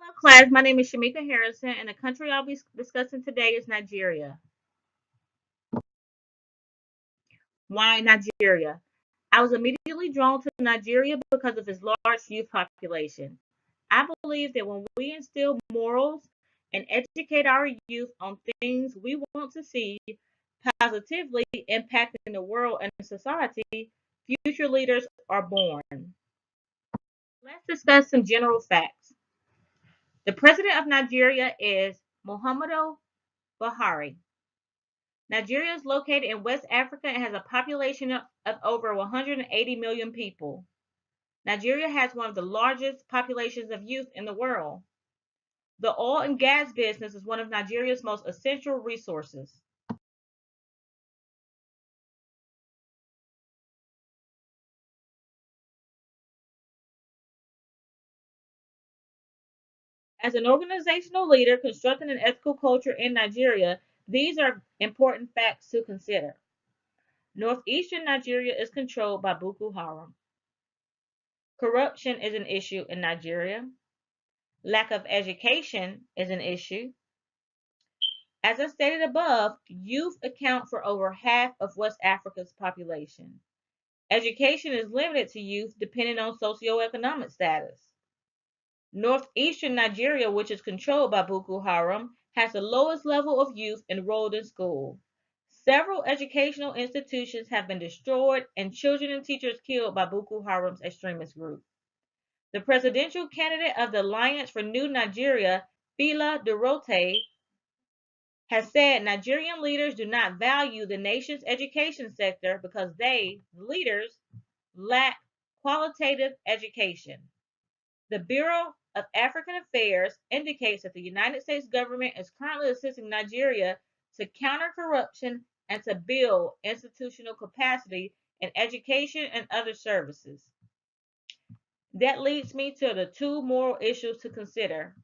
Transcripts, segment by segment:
Hello, class. My name is Shamika Harrison, and the country I'll be discussing today is Nigeria. Why Nigeria? I was immediately drawn to Nigeria because of its large youth population. I believe that when we instill morals and educate our youth on things we want to see positively impacting the world and society, future leaders are born. Let's discuss some general facts. The president of Nigeria is Muhammadu Buhari. Nigeria is located in West Africa and has a population of over 180 million people. Nigeria has one of the largest populations of youth in the world. The oil and gas business is one of Nigeria's most essential resources. As an organizational leader constructing an ethical culture in Nigeria, these are important facts to consider. Northeastern Nigeria is controlled by Boko Haram. Corruption is an issue in Nigeria. Lack of education is an issue. As I stated above, youth account for over half of West Africa's population. Education is limited to youth depending on socioeconomic status. Northeastern Nigeria, which is controlled by Boko Haram, has the lowest level of youth enrolled in school. Several educational institutions have been destroyed and children and teachers killed by Boko Haram's extremist group. The presidential candidate of the Alliance for New Nigeria, Fela Durote, has said Nigerian leaders do not value the nation's education sector because they, the leaders, lack qualitative education. The Bureau of African Affairs indicates that the United States government is currently assisting Nigeria to counter corruption and to build institutional capacity in education and other services. That leads me to the two moral issues to consider.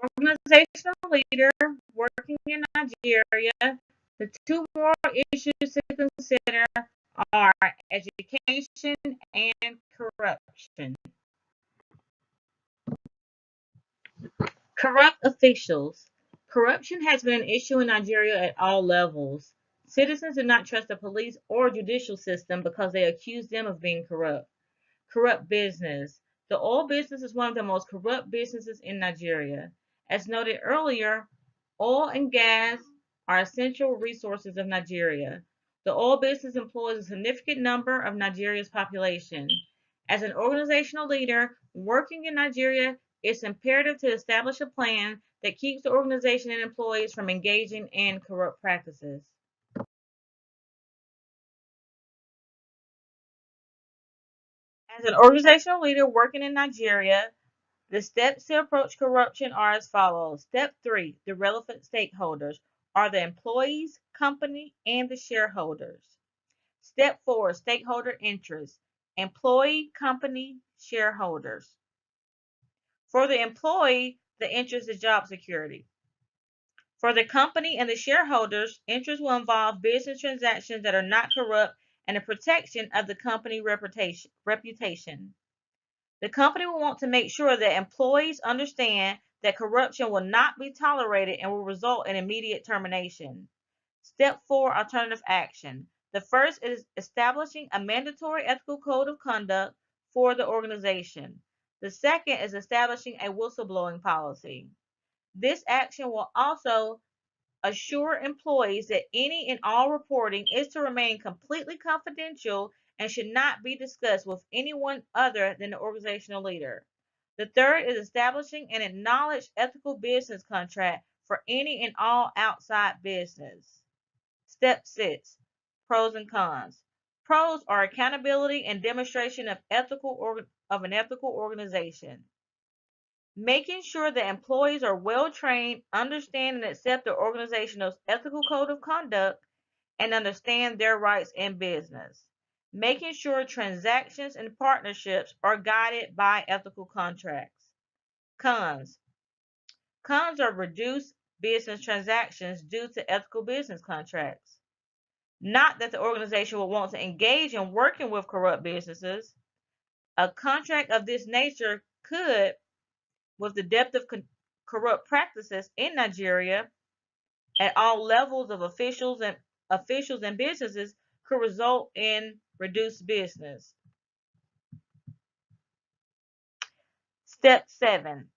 organizational leader working in Nigeria, the two moral issues to consider are education and corruption. Corrupt officials. Corruption has been an issue in Nigeria at all levels. Citizens do not trust the police or judicial system because they accuse them of being corrupt. Corrupt business. The oil business is one of the most corrupt businesses in Nigeria. As noted earlier, oil and gas are essential resources of Nigeria. The oil business employs a significant number of Nigeria's population. As an organizational leader working in Nigeria, it's imperative to establish a plan that keeps the organization and employees from engaging in corrupt practices. As an organizational leader working in Nigeria, the steps to approach corruption are as follows. Step 3, the relevant stakeholders are the employees, company, and the shareholders. Step 4, stakeholder interests, employee, company, shareholders. For the employee, the interest is job security. For the company and the shareholders, interest will involve business transactions that are not corrupt and the protection of the company reputation. The company will want to make sure that employees understand that corruption will not be tolerated and will result in immediate termination. Step 4, alternative action. The first is establishing a mandatory ethical code of conduct for the organization. The second is establishing a whistleblowing policy. This action will also assure employees that any and all reporting is to remain completely confidential and should not be discussed with anyone other than the organizational leader. The third is establishing an acknowledged ethical business contract for any and all outside business. Step 6, pros and cons. Pros are accountability and demonstration of an ethical organization. Making sure that employees are well trained, understand and accept the organization's ethical code of conduct, and understand their rights in business. Making sure transactions and partnerships are guided by ethical contracts. Cons. Cons are reduced business transactions due to ethical business contracts. Not that the organization will want to engage in working with corrupt businesses. A contract of this nature could, with the depth of corrupt practices in Nigeria at all levels of officials and businesses, could result in reduced business. Step 7,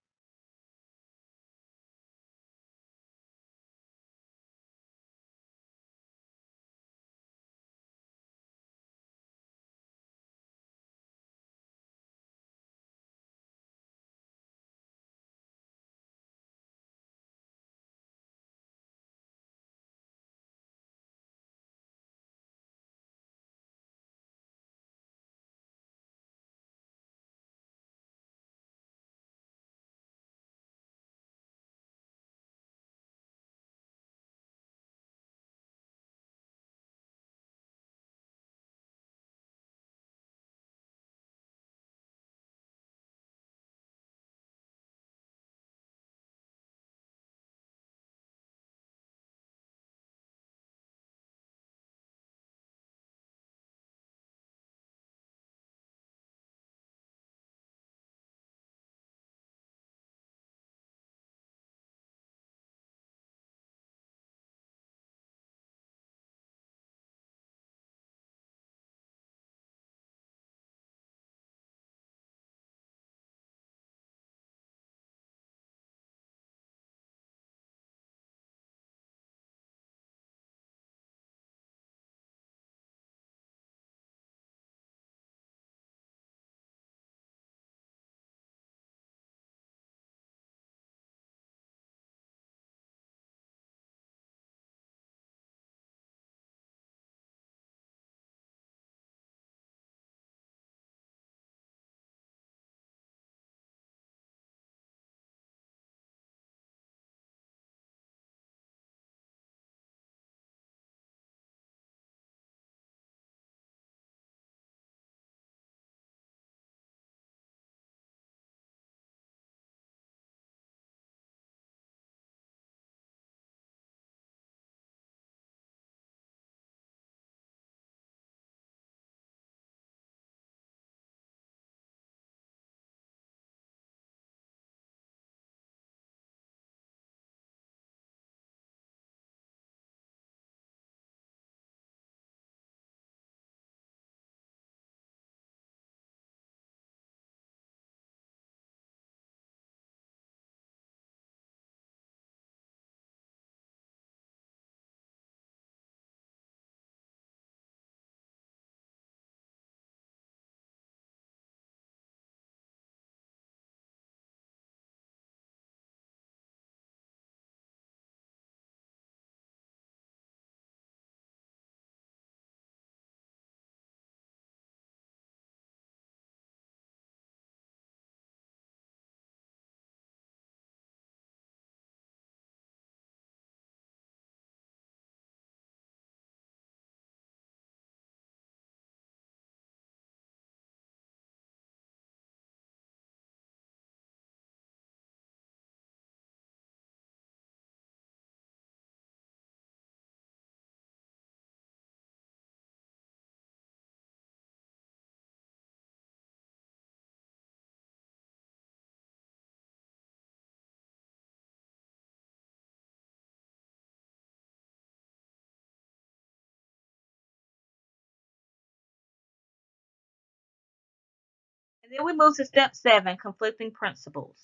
And then we move to step 7, conflicting principles.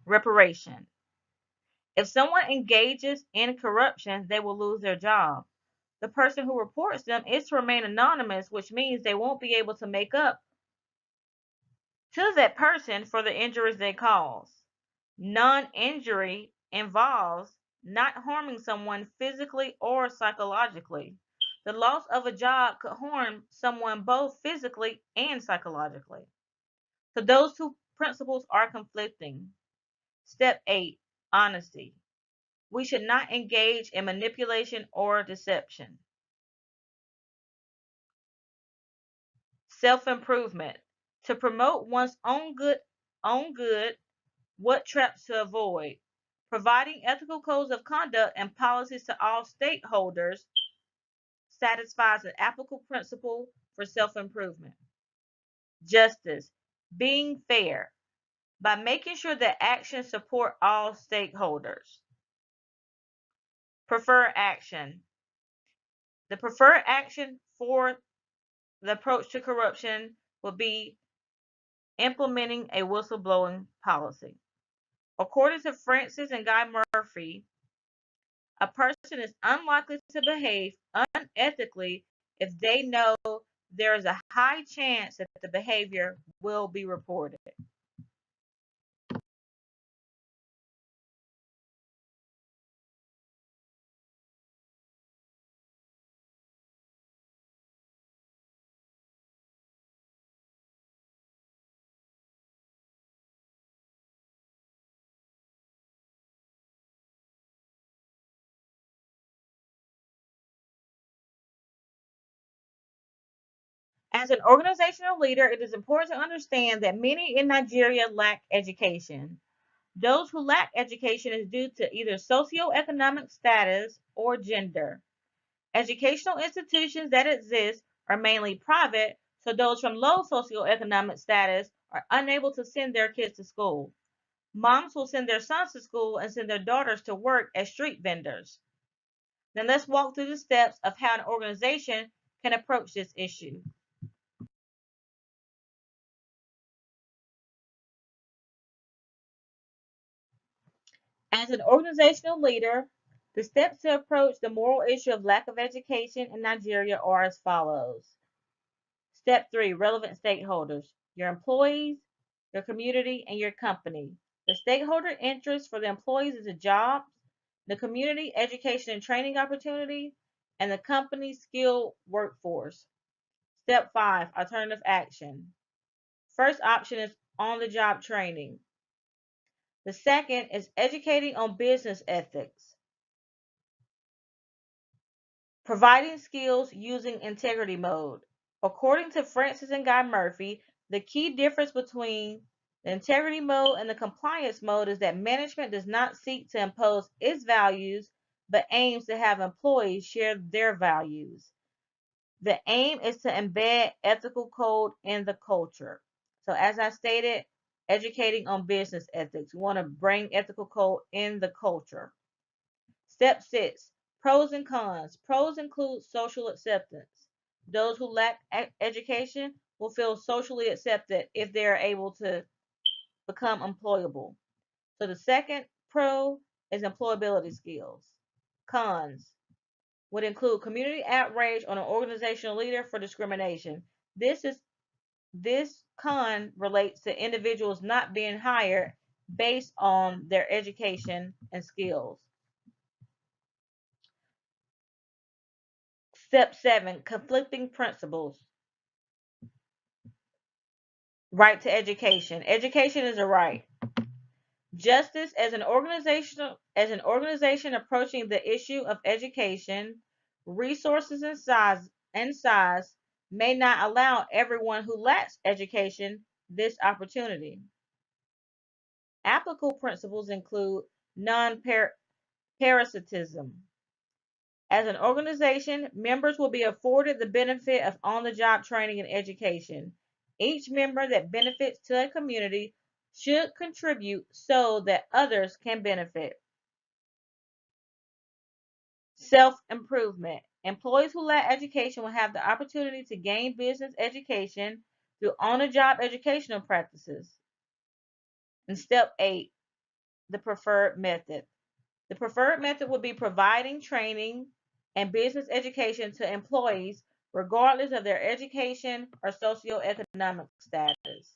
Reparation. If someone engages in corruption, they will lose their job. The person who reports them is to remain anonymous, which means they won't be able to make up to that person for the injuries they cause. Non-injury involves not harming someone physically or psychologically. The loss of a job could harm someone both physically and psychologically. So those two principles are conflicting. Step 8, honesty. We should not engage in manipulation or deception. Self-improvement. To promote one's own good, what traps to avoid. Providing ethical codes of conduct and policies to all stakeholders satisfies an applicable principle for self-improvement. Justice. Being fair by making sure that actions support all stakeholders. Preferred action. The preferred action for the approach to corruption would be implementing a whistleblowing policy. According to Francis and Guy Murphy, a person is unlikely to behave unethically if they know there is a high chance that the behavior will be reported. As an organizational leader, it is important to understand that many in Nigeria lack education. Those who lack education is due to either socioeconomic status or gender. Educational institutions that exist are mainly private, so those from low socioeconomic status are unable to send their kids to school. Moms will send their sons to school and send their daughters to work as street vendors. Then let's walk through the steps of how an organization can approach this issue. As an organizational leader, the steps to approach the moral issue of lack of education in Nigeria are as follows. Step 3, relevant stakeholders, your employees, your community, and your company. The stakeholder interest for the employees is the jobs, the community education and training opportunity, and the company's skilled workforce. Step 5, alternative action. First option is on the job training. The second is educating on business ethics. Providing skills using integrity mode. According to Francis and Guy Murphy, the key difference between the integrity mode and the compliance mode is that management does not seek to impose its values, but aims to have employees share their values. The aim is to embed ethical code in the culture. So, as I stated, educating on business ethics. We want to bring ethical code in the culture. Step 6, pros and cons. Pros include social acceptance. Those who lack education will feel socially accepted if they are able to become employable. So the second pro is employability skills. Cons would include community outrage on an organizational leader for discrimination. This con relates to individuals not being hired based on their education and skills. Step 7, conflicting principles. Right to education. Education is a right. Justice as an organization approaching the issue of education, resources and size may not allow everyone who lacks education this opportunity. Applicable principles include non-parasitism. As an organization, members will be afforded the benefit of on-the-job training and education. Each member that benefits to a community should contribute so that others can benefit. Self-improvement. Employees who lack education will have the opportunity to gain business education Do on-the-job educational practices. And step 8, the preferred method. The preferred method would be providing training and business education to employees regardless of their education or socioeconomic status.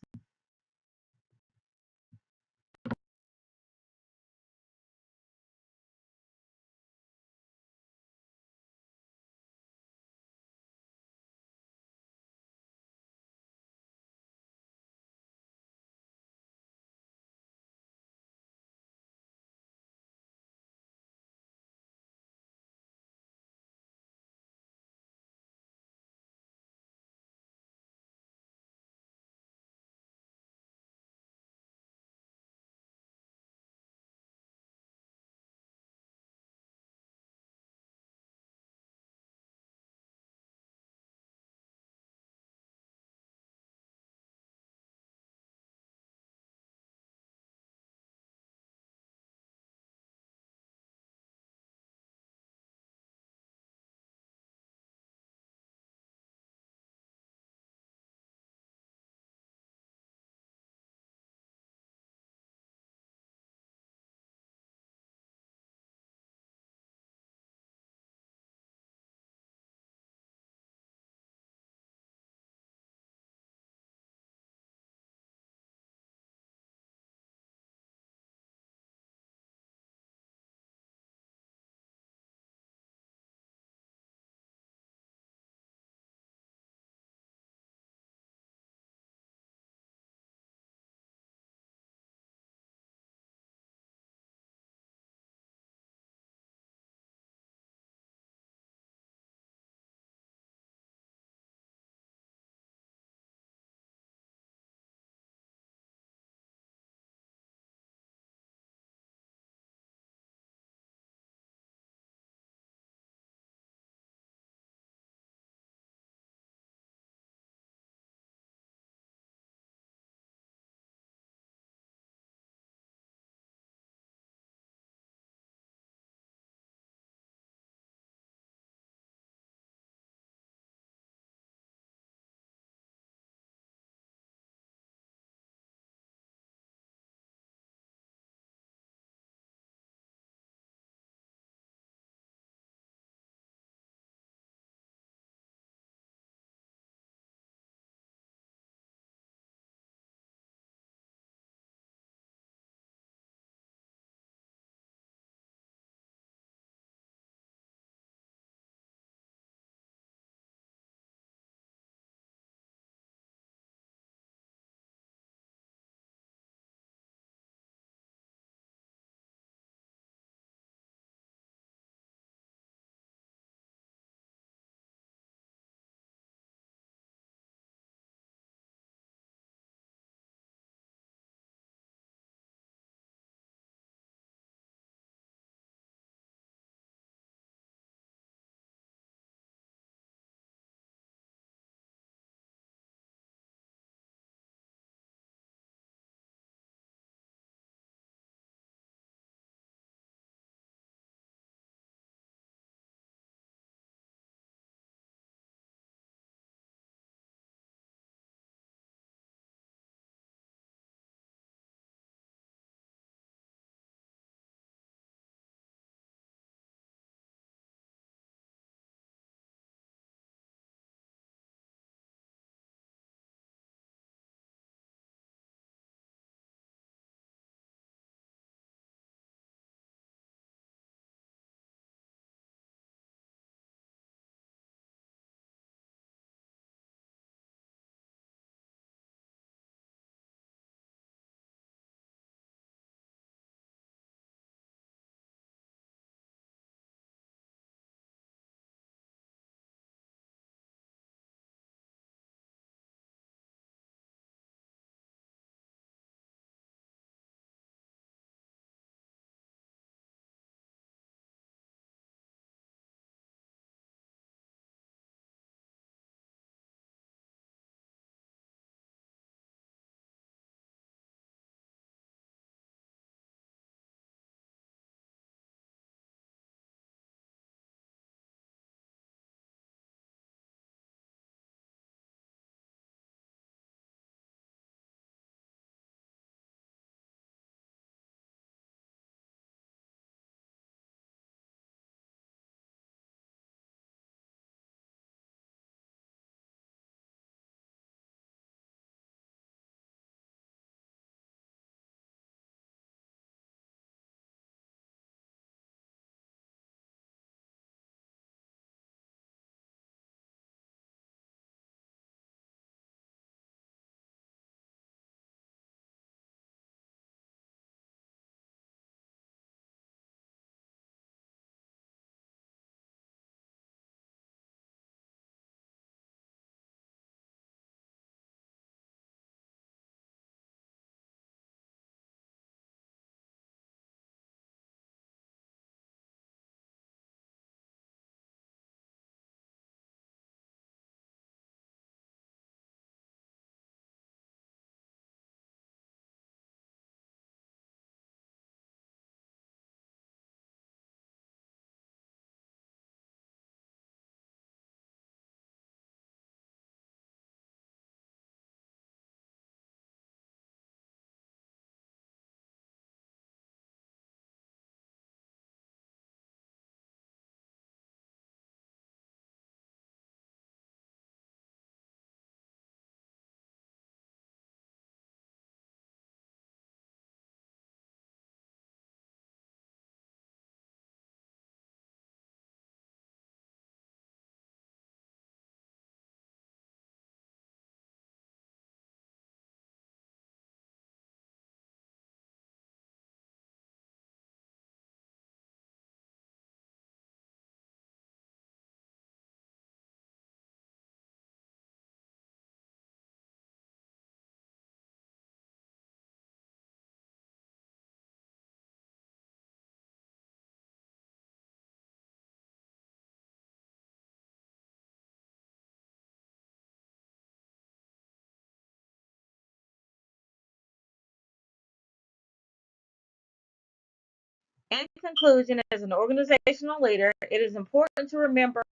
In conclusion, as an organizational leader, it is important to remember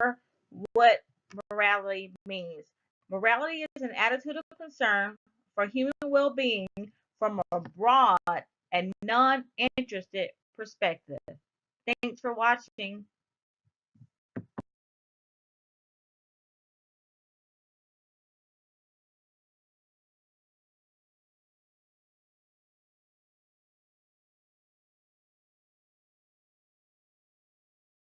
what morality means. Morality is an attitude of concern for human well being from a broad and non interested perspective. Thanks for watching.